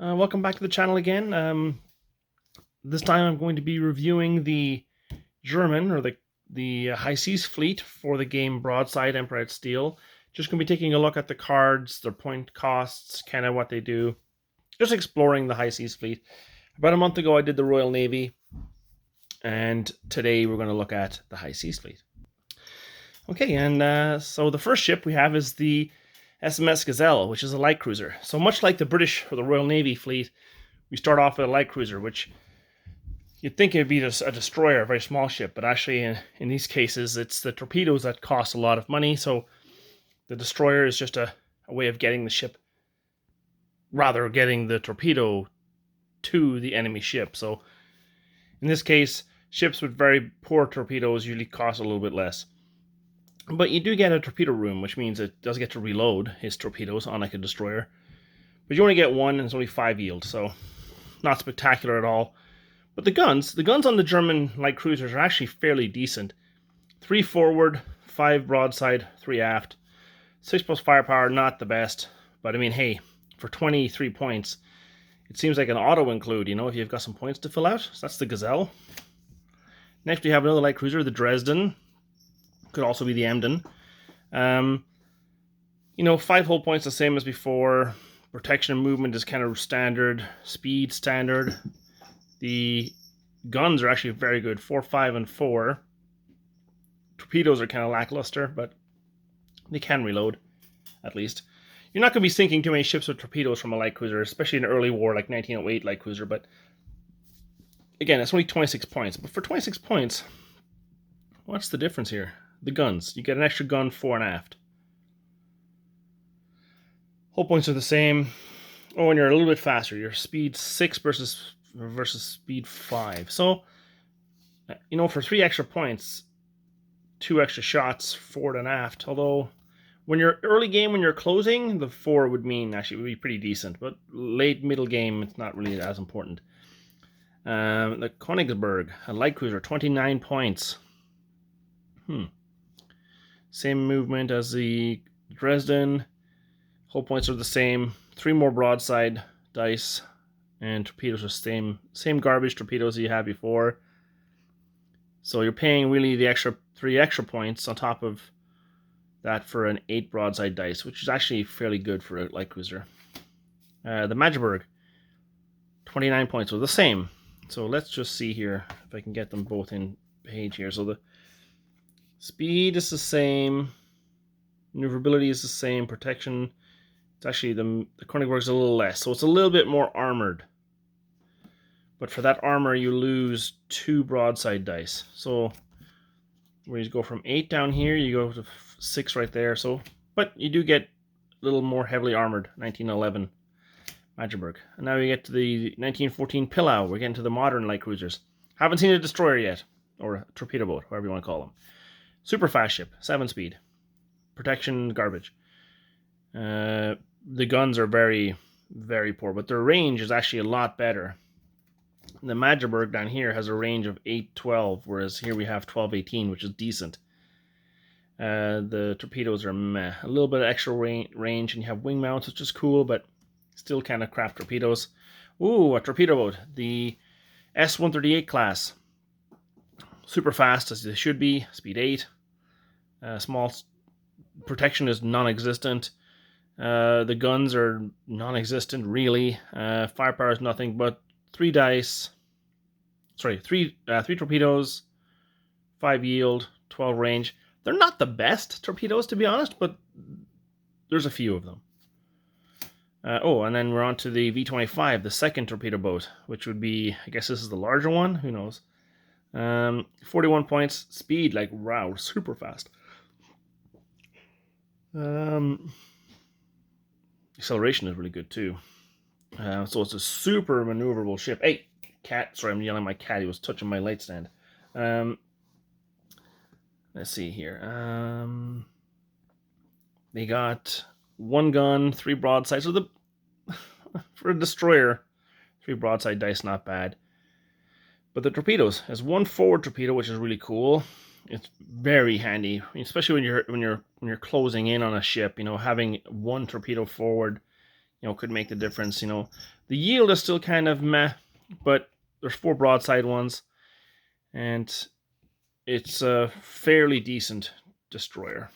Welcome back to the channel again. This time I'm going to be reviewing the German, or the High Seas fleet for the game Broadside Emperor at Steel. Just going to be taking a look at the cards, their point costs, kind of what they do. Just exploring the High Seas fleet. About a month ago I did the Royal Navy, and today we're going to look at the High Seas fleet. Okay, and so the first ship we have is the SMS Gazelle, which is a light cruiser. So much like the British or the Royal Navy fleet, we start off with a light cruiser, which you'd think it'd be a destroyer, a very small ship, but actually in these cases, it's the torpedoes that cost a lot of money. So the destroyer is just a way of getting the ship, rather getting the torpedo to the enemy ship. So in this case, ships with very poor torpedoes usually cost a little bit less. But you do get a torpedo room, which means it does get to reload his torpedoes, unlike a destroyer. But you only get one, and it's only 5 yield, so not spectacular at all. But the guns on the German light cruisers are actually fairly decent. 3 forward, 5 broadside, 3 aft. 6+ firepower, not the best. But I mean, hey, for 23 points, it seems like an auto-include, you know, if you've got some points to fill out. So that's the Gazelle. Next we have another light cruiser, the Dresden. Could also be the Emden. 5 hull points the same as before. Protection and movement is kind of standard. Speed standard. The guns are actually very good. 4, 5, and 4. Torpedoes are kind of lackluster, but they can reload, at least. You're not going to be sinking too many ships with torpedoes from a light cruiser, especially in an early war like 1908 light cruiser. But again, it's only 26 points. But for 26 points, what's the difference here? The guns. You get an extra gun fore and aft. Hull points are the same. Oh, and you're a little bit faster. You're speed 6 versus speed 5. So, for 3 extra points, 2 extra shots forward and aft. Although, when you're early game, when you're closing, the 4 would mean actually it would be pretty decent. But late middle game, it's not really as important. The Königsberg, a light cruiser, 29 points. Same movement as the Dresden. Hull points are the same. 3 more broadside dice, and torpedoes are same garbage torpedoes you had before. So you're paying really the 3 extra points on top of that for an 8 broadside dice, which is actually fairly good for a light cruiser. The Magdeburg, 29 points, so the same. So let's just see here if I can get them both in page here. So the speed is the same. Maneuverability is the same. Protection, it's actually the Königsberg is a little less. So it's a little bit more armored. But for that armor, you lose 2 broadside dice. So where you go from 8 down here, you go to 6 right there. So, but you do get a little more heavily armored 1911 Magdeburg. And now we get to the 1914 Pillau. We're getting to the modern light cruisers. Haven't seen a destroyer yet, or a torpedo boat, whatever you want to call them. Super fast ship, 7 speed. Protection, garbage. The guns are very, very poor, but their range is actually a lot better. The Magdeburg down here has a range of 8-12, whereas here we have 12-18, which is decent. The torpedoes are meh. A little bit of extra range, and you have wing mounts, which is cool, but still kind of crap torpedoes. Ooh, a torpedo boat. The S-138 class. Super fast, as they should be. Speed 8. Small protection is non-existent. The guns are non-existent, really. Firepower is nothing but 3 dice. Sorry, 3 torpedoes, 5 yield, 12 range. They're not the best torpedoes, to be honest, but there's a few of them. And then we're on to the V-25, the second torpedo boat, which would be, I guess this is the larger one. Who knows? 41 points, speed, like, wow, super fast. Acceleration is really good too. So it's a super maneuverable ship. Hey, cat! Sorry, I'm yelling at my cat. He was touching my light stand. Let's see here. They got 1 gun, 3 broadsides. So for a destroyer, 3 broadside dice, not bad. But the torpedoes has 1 forward torpedo, which is really cool. It's very handy, especially when you're closing in on a ship. Having 1 torpedo forward could make the difference. The yield is still kind of meh, but there's 4 broadside ones, and it's a fairly decent destroyer.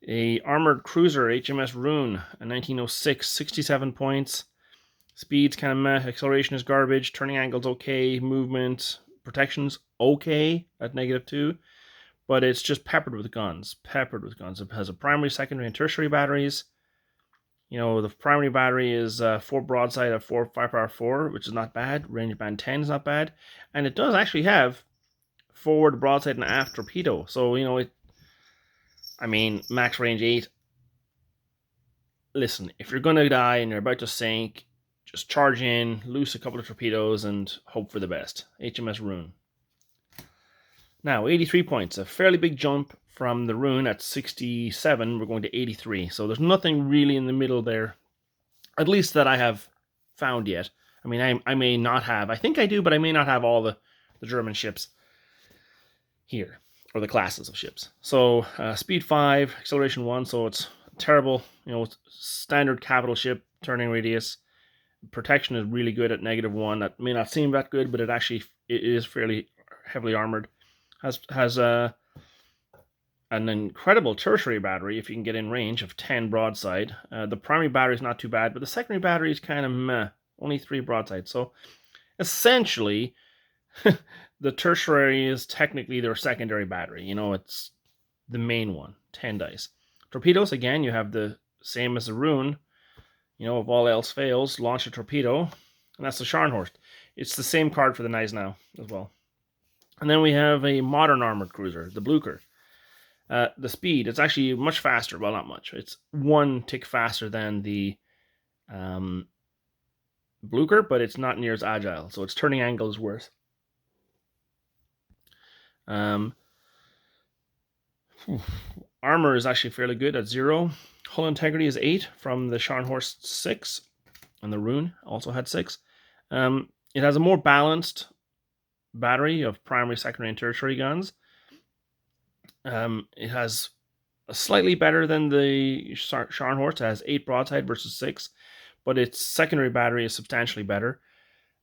A armored cruiser, HMS Rune, a 1906, 67 points. Speed's kind of meh, acceleration is garbage, turning angle's okay, movement, protection's okay at -2, but it's just peppered with guns. It has a primary, secondary, and tertiary batteries. The primary battery is 4 broadside of 4 firepower 4, which is not bad. Range band 10 is not bad, and it does actually have forward broadside and aft torpedo. So max range 8. Listen, if you're gonna die and you're about to sink, just charge in, loose a couple of torpedoes, and hope for the best. HMS Rune. Now, 83 points. A fairly big jump from the Rune at 67. We're going to 83. So there's nothing really in the middle there, at least that I have found yet. I may not have. I think I do, but I may not have all the German ships here, or the classes of ships. So speed 5, acceleration 1. So it's terrible. Standard capital ship, turning radius. Protection is really good at -1. That may not seem that good, but it is fairly heavily armored. Has an incredible tertiary battery if you can get in range of 10 broadside. The primary battery is not too bad, but the secondary battery is kind of meh. Only 3 broadside. So essentially, the tertiary is technically their secondary battery. It's the main one, 10 dice. Torpedoes, again, you have the same as the Rune. If all else fails, launch a torpedo, and that's the Scharnhorst. It's the same card for the Gneisenau as well. And then we have a modern armored cruiser, the Blucher. The speed, it's actually much faster. Well, not much. It's 1 tick faster than the Blucher, but it's not near as agile, so its turning angle is worse. Armor is actually fairly good at 0. Hull integrity is 8 from the Scharnhorst 6, and the Rune also had 6. It has a more balanced battery of primary, secondary, and tertiary guns. It has a slightly better than the Scharnhorst. It has 8 broadside versus 6, but its secondary battery is substantially better,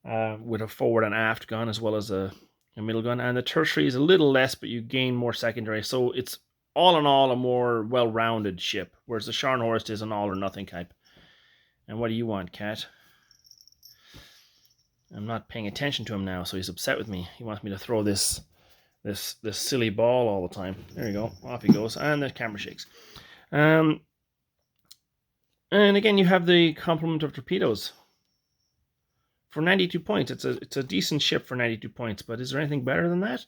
with a forward and aft gun as well as a middle gun. And the tertiary is a little less, but you gain more secondary. So it's all in all a more well-rounded ship, whereas the Scharnhorst is an all-or-nothing type. And what do you want, Cat? I'm not paying attention to him now, so he's upset with me. He wants me to throw this silly ball all the time. There you go. Off he goes. And the camera shakes. And again, you have the complement of torpedoes. For 92 points, it's a decent ship for 92 points, but is there anything better than that?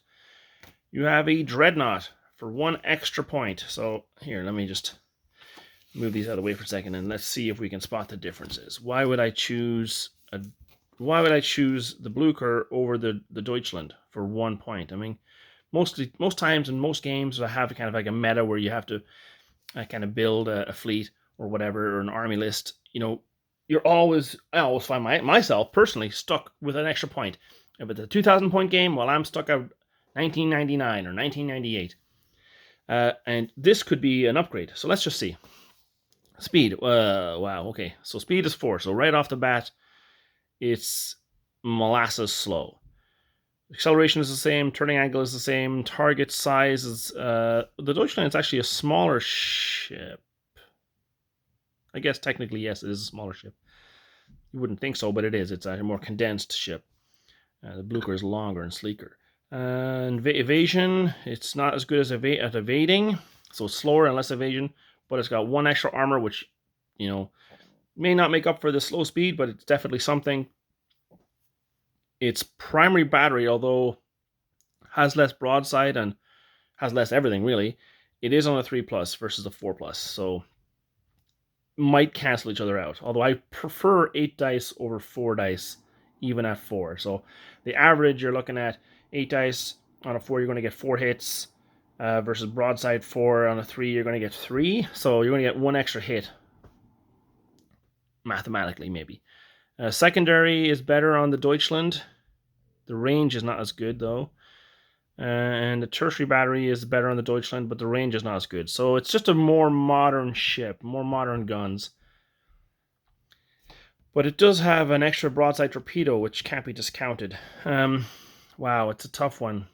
You have a Dreadnought for 1 extra point. So here, let me just move these out of the way for a second, and let's see if we can spot the differences. Why would I choose the Blucher over the Deutschland for 1 point? Most times in most games I have kind of like a meta where you have to kind of build a fleet or whatever, or an army list. I always find myself personally stuck with an extra point. If it's a 2,000 point game, well, I'm stuck at 1999 or 1998. And this could be an upgrade. So let's just see. Speed. Wow. Okay. So speed is 4. So right off the bat, it's molasses slow. Acceleration is the same. Turning angle is the same. Target size is... the Deutschland is actually a smaller ship. I guess technically, yes, it is a smaller ship. You wouldn't think so, but it is. It's a more condensed ship. The Blucher is longer and sleeker. Evasion, it's not as good as at evading, so it's slower and less evasion, but it's got 1 extra armor, which, may not make up for the slow speed, but it's definitely something. Its primary battery, although has less broadside and has less everything, really, it is on a 3+ versus a 4+, so might cancel each other out. Although I prefer 8 dice over 4 dice, even at 4. So the average, you're looking at 8 dice on a 4, you're going to get 4 hits, versus broadside 4 on a 3, you're going to get 3. So you're going to get 1 extra hit, mathematically, maybe. Secondary is better on the Deutschland. The range is not as good, though. And the tertiary battery is better on the Deutschland, but the range is not as good. So it's just a more modern ship, more modern guns. But it does have an extra broadside torpedo, which can't be discounted. Wow, it's a tough one.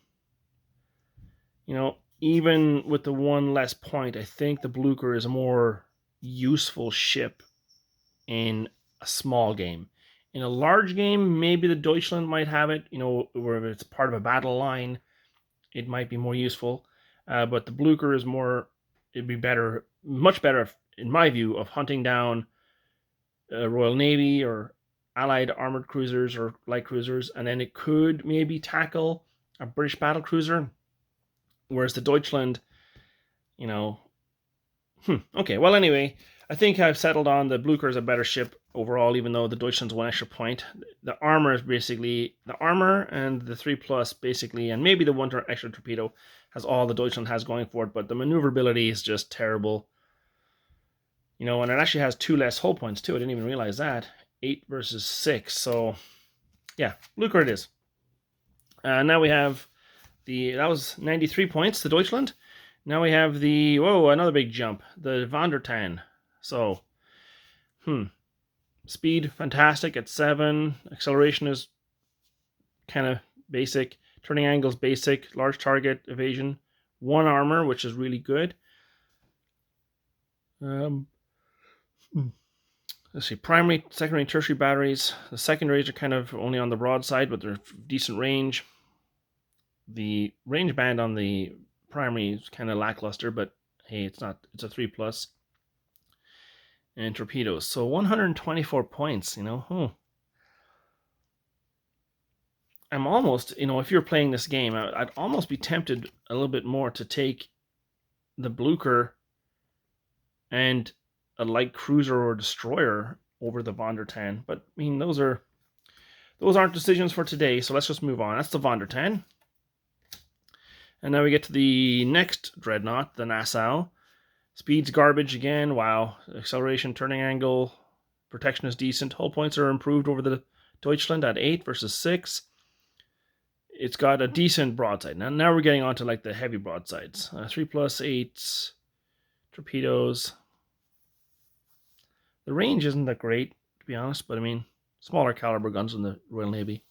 You know, even with the one less point, I think the Blucher is a more useful ship in a small game. In a large game, maybe the Deutschland might have it, you know, where it's part of a battle line, it might be more useful. But the Blucher is more, it'd be better, much better, in my view, of hunting down Royal Navy or Allied armored cruisers or light cruisers, and then it could maybe tackle a British battle cruiser. Whereas the Deutschland, you know, okay. Well, anyway, I think I've settled on the Blucher is a better ship overall, even though the Deutschland's one extra point. The armor is basically the armor, and the 3+ basically, and maybe the one extra torpedo has all the Deutschland has going for it, but the maneuverability is just terrible. You know, and it actually has 2 less hull points too. I didn't even realize that. 8 versus 6. So, yeah, Blucher it is. Now we have that was 93 points, the Deutschland. Now we have another big jump, the Von der Tann. So, speed, fantastic at 7. Acceleration is kind of basic. Turning angles, basic. Large target, evasion. 1 armor, which is really good. Let's see, primary, secondary, tertiary batteries. The secondaries are kind of only on the broadside, but they're decent range. The range band on the primary is kind of lackluster, but hey, it's not. It's a 3+. And torpedoes. So 124 points, you know. I'm almost, you know, if you're playing this game, I'd almost be tempted a little bit more to take the Blucher and a light cruiser or destroyer over the Von der Tann. But, I mean, those aren't decisions for today, so let's just move on. That's the Von der Tann. And now we get to the next dreadnought, the Nassau. Speed's garbage again. Wow. Acceleration, turning angle, protection is decent. Hull points are improved over the Deutschland at 8 versus 6. It's got a decent broadside. Now we're getting on to like the heavy broadsides. 3+, 8 torpedoes. The range isn't that great, to be honest, but I mean, smaller caliber guns in the Royal Navy.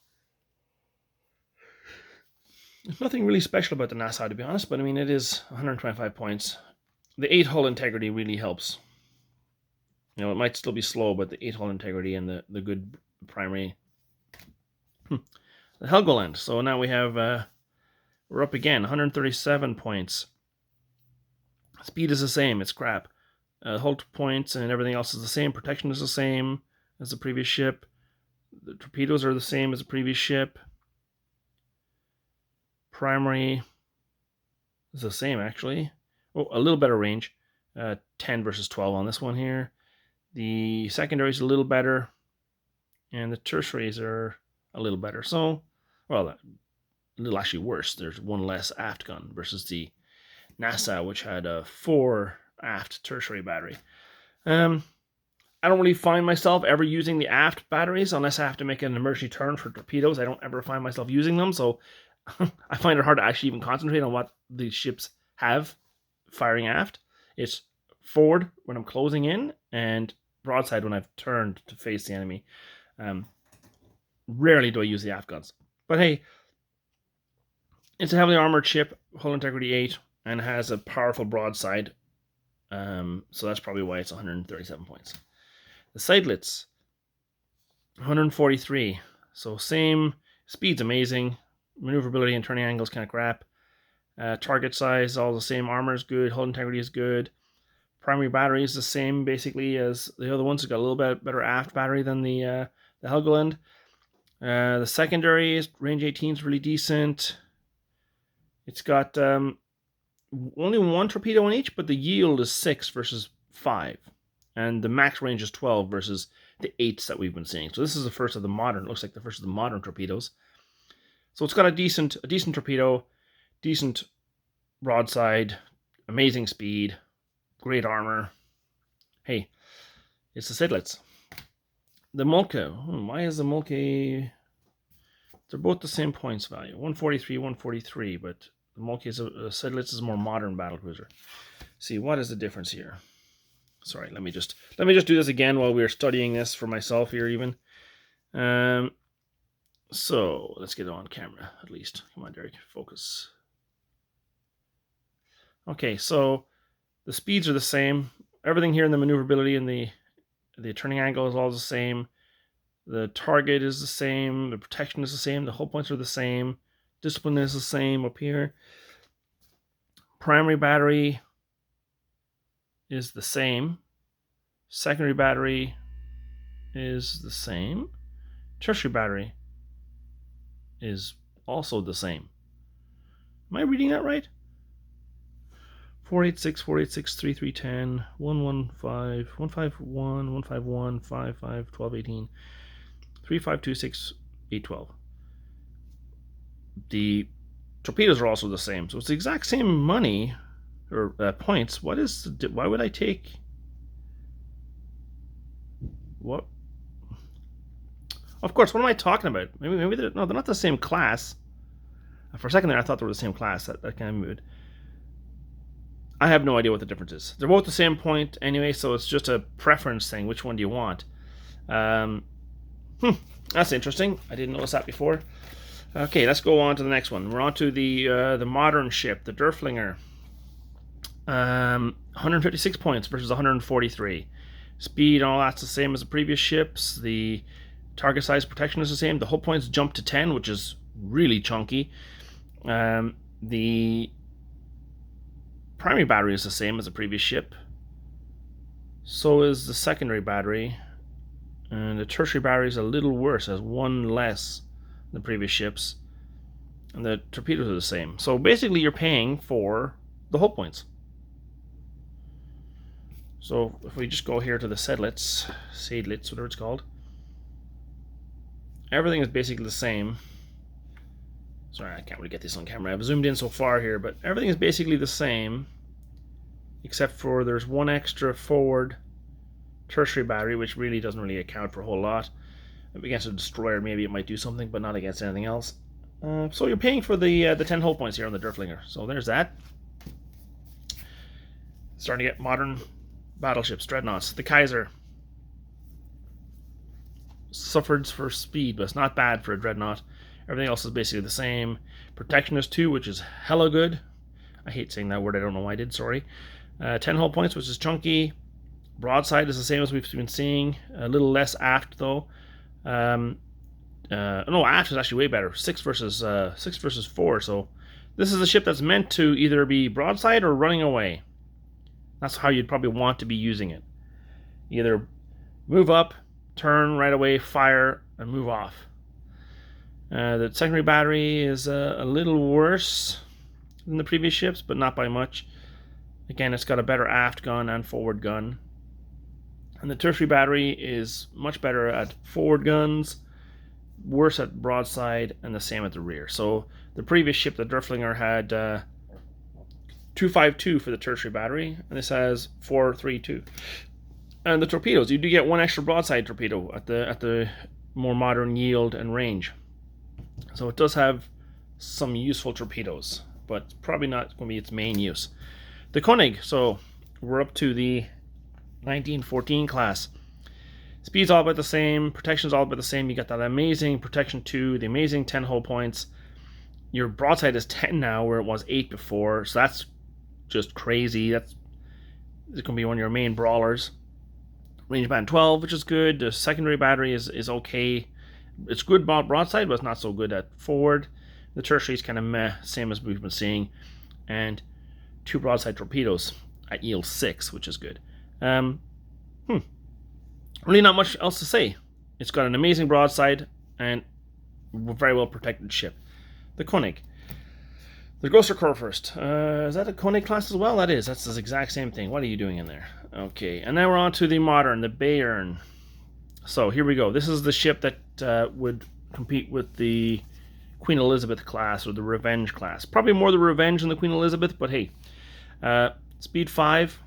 There's nothing really special about the Nassau, to be honest, but I mean, it is 125 points. The 8 hull integrity really helps. You know, it might still be slow, but the 8 hull integrity and the good primary. The Helgoland. So now we have, we're up again, 137 points. Speed is the same, it's crap. Hull points and everything else is the same. Protection is the same as the previous ship. The torpedoes are the same as the previous ship. Primary is the same, actually. Oh, a little better range. 10 versus 12 on this one here. The secondary is a little better. And the tertiaries are a little better. So, well, a little actually worse. There's 1 less aft gun versus the Nassau, which had a 4 aft tertiary battery. I don't really find myself ever using the aft batteries unless I have to make an emergency turn for torpedoes. I don't ever find myself using them, so I find it hard to actually even concentrate on what the ships have firing aft. It's forward when I'm closing in and broadside when I've turned to face the enemy. Rarely do I use the aft guns. But hey, it's a heavily armored ship, hull integrity 8, and has a powerful broadside. So that's probably why it's 137 points. The Seydlitz, 143. So same, speed's amazing. Maneuverability and turning angles kind of crap. Target size, all the same. Armor is good. Hull integrity is good. Primary battery is the same basically as the other ones. It's got a little bit better aft battery than the Helgoland. The secondary is range 18 is really decent. It's got only 1 torpedo in each, but the yield is 6 versus 5. And the max range is 12 versus the 8s that we've been seeing. So this is the first of the modern, looks like the first of the modern torpedoes. So it's got a decent torpedo, decent broadside, amazing speed, great armor. Hey, it's the Seydlitz. The Molke. Why is the Molke... They're both the same points value. 143, 143, but the Molke is Seydlitz is a more modern battlecruiser. See, what is the difference here? Sorry, let me just do this again while we're studying this for myself here even. So let's get it on camera at least. Come on, Derek, focus. Okay, so the speeds are the same. Everything here in the maneuverability and the turning angle is all the same. The target is the same. The protection is the same. The hull points are the same. Discipline is the same up here. Primary battery is the same. Secondary battery is the same. Tertiary battery is also the same. Am I reading that right? 486, 486, 3310, 115, 151, 151, 55, 12, 18, 3526, 812. The torpedoes are also the same, so it's the exact same money or points. Why would I take what? Of course, what am I talking about? Maybe they're not the same class. For a second there, I thought they were the same class. That kind of mood. I have no idea what the difference is. They're both the same point anyway, so it's just a preference thing. Which one do you want? That's interesting. I didn't notice that before. Okay, let's go on to the next one. We're on to the modern ship, the Derflinger. 156 points versus 143. Speed and all that's the same as the previous ships. The target size protection is the same. The hull points jump to 10, which is really chunky. The primary battery is the same as the previous ship. So is the secondary battery. And the tertiary battery is a little worse, has one less than the previous ships. And the torpedoes are the same. So basically you're paying for the hull points. So if we just go here to the Seidlitz, whatever it's called. Everything is basically the same. Sorry, I can't really get this on camera. I've zoomed in so far here, but everything is basically the same. Except for there's one extra forward tertiary battery, which really doesn't really account for a whole lot. Against a destroyer, maybe it might do something, but not against anything else. So you're paying for the 10 hull points here on the Derflinger. So there's that. Starting to get modern battleships, dreadnoughts. The Kaiser suffered for speed, but it's not bad for a dreadnought. Everything else is basically the same. Protection is 2, which is hella good. I hate saying that word. I don't know why I did. Sorry. 10 hull points, which is chunky. Broadside is the same as we've been seeing. A little less aft though. No, aft is actually way better. 6 versus 4. So this is a ship that's meant to either be broadside or running away. That's how you'd probably want to be using it. Either move up, turn right away, fire, and move off. The secondary battery is a little worse than the previous ships, but not by much. Again, it's got a better aft gun and forward gun. And the tertiary battery is much better at forward guns, worse at broadside, and the same at the rear. So the previous ship, the Derflinger, had 252 for the tertiary battery, and this has 432. And the torpedoes, you do get one extra broadside torpedo at the more modern yield and range. So it does have some useful torpedoes, but probably not going to be its main use. The Koenig, so we're up to the 1914 class. Speed's all about the same, protection's all about the same. You got that amazing protection 2, the amazing 10 hull points. Your broadside is 10 now, where it was 8 before, so that's just crazy. It's going to be one of your main brawlers. Range band 12, which is good. The secondary battery is okay. It's good broadside, but it's not so good at forward. The tertiary is kind of meh, same as we've been seeing. And 2 broadside torpedoes at yield 6, which is good. Really not much else to say. It's got an amazing broadside and a very well protected ship. The Koenig. The Grosser Kurfürst. Is that a Koenig class as well? That is. That's the exact same thing. What are you doing in there? Okay, and now we're on to the modern, the Bayern. So here we go. This is the ship that would compete with the Queen Elizabeth class or the Revenge class. Probably more the Revenge than the Queen Elizabeth, but hey. Speed 5.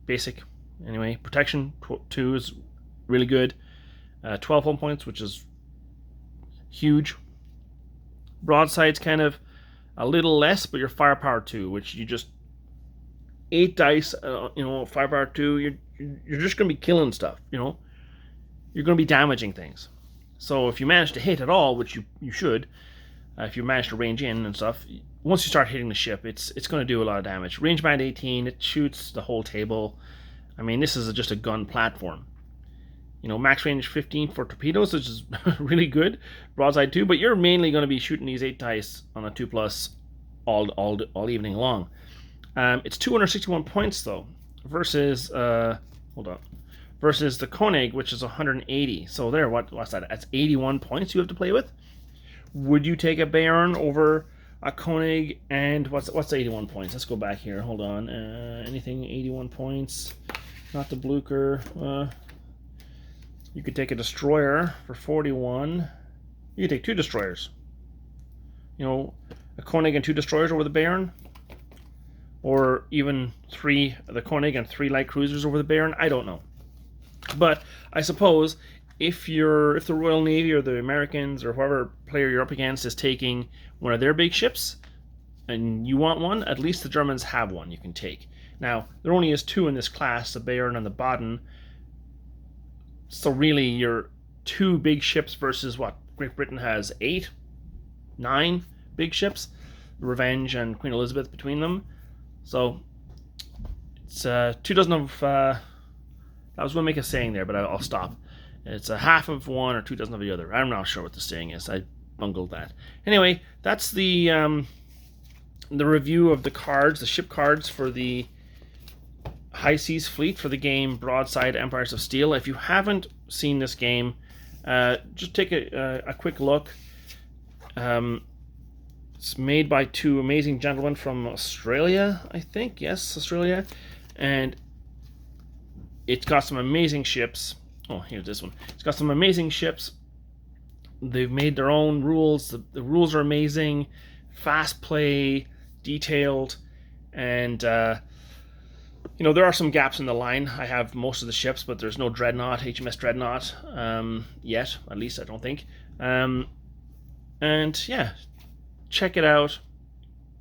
Basic. Anyway, protection 2 is really good. 12 hull points, which is huge. Broadside's kind of a little less, but your firepower 2, which you just 8 dice, 5 power 2, you're just going to be killing stuff. You're going to be damaging things. So if you manage to hit at all, which you should, if you manage to range in and stuff, once you start hitting the ship, it's going to do a lot of damage. Range band 18, it shoots the whole table. I mean, this is just a gun platform. Max range 15 for torpedoes, which is really good. Broadside 2, but you're mainly going to be shooting these 8 dice on a 2+ all evening long. It's 261 points though, versus versus the Koenig, which is 180. So there, what's that? That's 81 points you have to play with. Would you take a Bayern over a Koenig? And what's 81 points? Let's go back here. Hold on. Anything 81 points? Not the Blucher. You could take a destroyer for 41. You could take 2 destroyers. A Koenig and 2 destroyers over the Bayern. Or even the Koenig and 3 light cruisers over the Bayern. I don't know. But I suppose if the Royal Navy or the Americans or whoever player you're up against is taking one of their big ships and you want one, at least the Germans have one you can take. Now, there only is 2 in this class, the Bayern and the Baden. So really, you're 2 big ships versus what? Great Britain has 8, 9 big ships. Revenge and Queen Elizabeth between them. So it's 2 dozen of... I was going to make a saying there, but I'll stop. It's a half of one or 2 dozen of the other. I'm not sure what the saying is. I bungled that. Anyway, that's the review of the cards, the ship cards for the High Seas Fleet for the game Broadside Empires of Steel. If you haven't seen this game, just take a quick look. It's made by 2 amazing gentlemen from Australia, I think. Yes, Australia. And it's got some amazing ships. Oh, here's this one. It's got some amazing ships. They've made their own rules. The rules are amazing. Fast play, detailed, and there are some gaps in the line. I have most of the ships, but there's no Dreadnought, HMS Dreadnought, yet. At least I don't think. And yeah, check it out.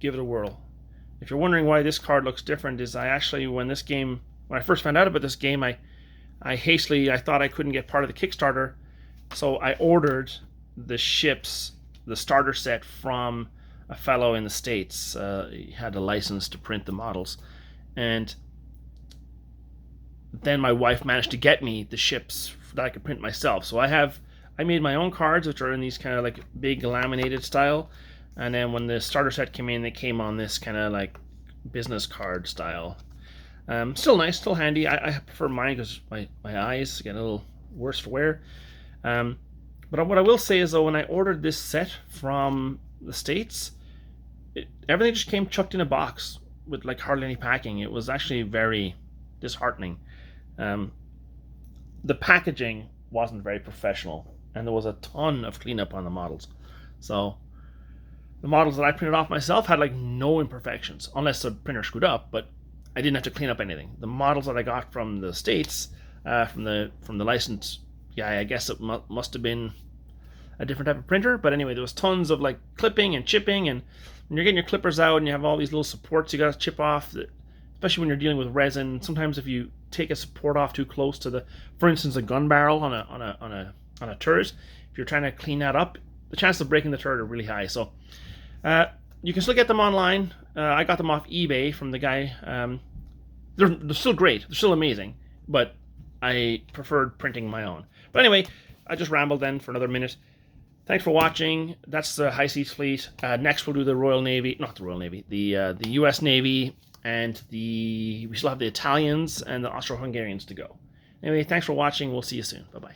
Give it a whirl. If you're wondering why this card looks different, is I actually, when I first found out about this game, I thought I couldn't get part of the Kickstarter, so I ordered the ships, the starter set, from a fellow in the States. He had a license to print the models, and then my wife managed to get me the ships that I could print myself. So I made my own cards, which are in these kind of like big laminated style, and then when the starter set came in, they came on this kind of like business card style. Still nice, still handy. I prefer mine because my eyes get a little worse for wear. But what I will say is, though, when I ordered this set from the States, everything just came chucked in a box with like hardly any packing. It was actually very disheartening. The packaging wasn't very professional, and there was a ton of cleanup on the models. So the models that I printed off myself had like no imperfections, unless the printer screwed up, but I didn't have to clean up anything. The models that I got from the States, from the license guy, I guess it must have been a different type of printer. But anyway, there was tons of like clipping and chipping, and when you're getting your clippers out and you have all these little supports you got to chip off, especially when you're dealing with resin. Sometimes if you take a support off too close to for instance, a gun barrel on a turret, if you're trying to clean that up, the chances of breaking the turret are really high. So you can still get them online. I got them off eBay from the guy. They're still great. They're still amazing. But I preferred printing my own. But anyway, I just rambled then for another minute. Thanks for watching. That's the High Seas Fleet. Next we'll do the Royal Navy. Not the Royal Navy. The U.S. Navy. And we still have the Italians and the Austro-Hungarians to go. Anyway, thanks for watching. We'll see you soon. Bye-bye.